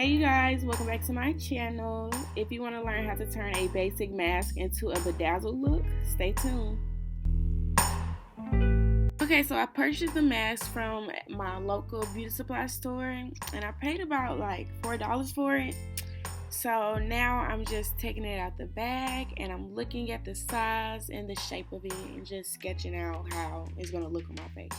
Hey you guys, welcome back to my channel. If you want to learn how to turn a basic mask into a bedazzled look, stay tuned. Okay, so I purchased the mask from my local beauty supply store and I paid about like $4 for it. So now I'm just taking it out the bag and I'm looking at the size and the shape of it and just sketching out how it's going to look on my face.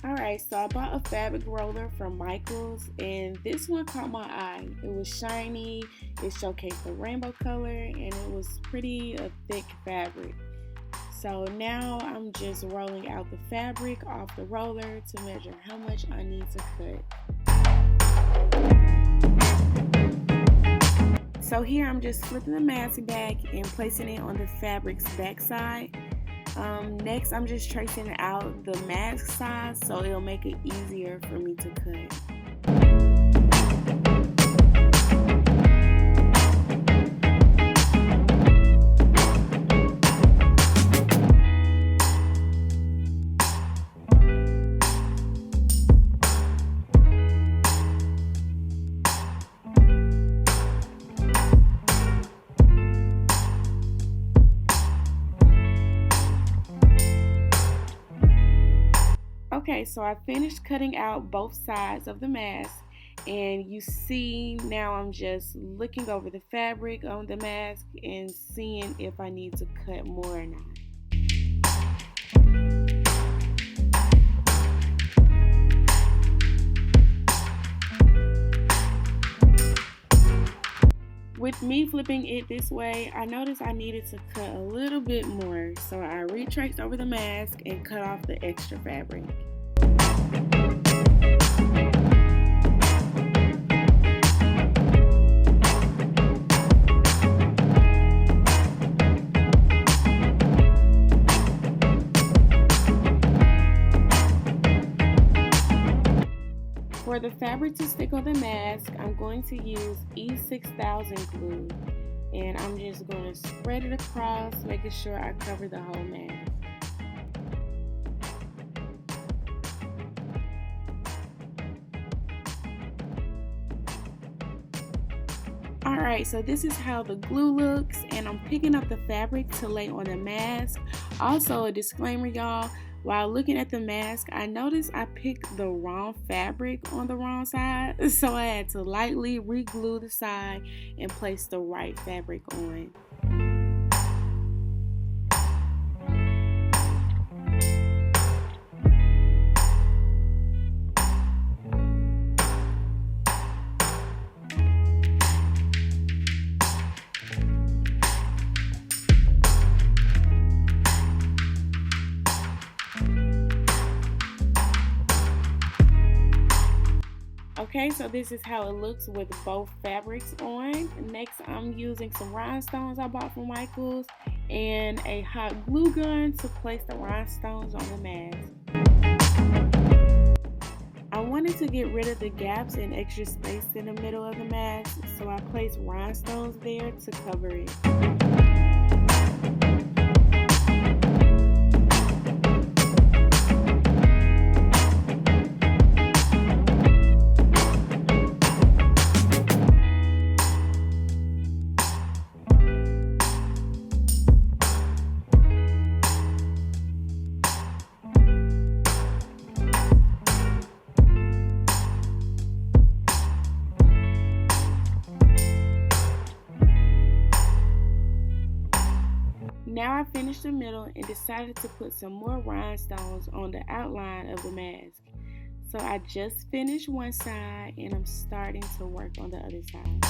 Alright, so I bought a fabric roller from Michaels and this one caught my eye. It was shiny, it showcased the rainbow color, and it was pretty thick fabric. So now I'm just rolling out the fabric off the roller to measure how much I need to cut. So here I'm just flipping the mask back and placing it on the fabric's back side. Next, I'm just tracing out the mask size so it'll make it easier for me to cut. Okay, so I finished cutting out both sides of the mask, and you see now I'm just looking over the fabric on the mask and seeing if I need to cut more or not. With me flipping it this way, I noticed I needed to cut a little bit more, so I retraced over the mask and cut off the extra fabric. For the fabric to stick on the mask, I'm going to use E6000 glue, and I'm just going to spread it across, making sure I cover the whole mask. Alright, so this is how the glue looks, and I'm picking up the fabric to lay on the mask. Also, a disclaimer, y'all. While looking at the mask, I noticed I picked the wrong fabric on the wrong side, so I had to lightly re-glue the side and place the right fabric on. Okay, so this is how it looks with both fabrics on. Next, I'm using some rhinestones I bought from Michaels and a hot glue gun to place the rhinestones on the mask. I wanted to get rid of the gaps and extra space in the middle of the mask, so I placed rhinestones there to cover it. Now I finished the middle and decided to put some more rhinestones on the outline of the mask. So I just finished one side and I'm starting to work on the other side.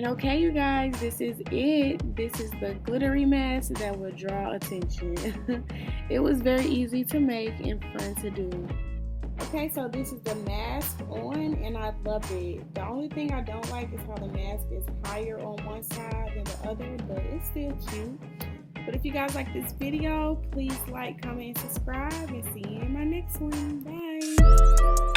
Okay, you guys, this is it. This is the glittery mask that will draw attention. It was very easy to make and fun to do. Okay, so this is the mask on, and I love it. The only thing I don't like is how the mask is higher on one side than the other, but it's still cute. But if you guys like this video, please like, comment, and subscribe, and see you in my next one. Bye!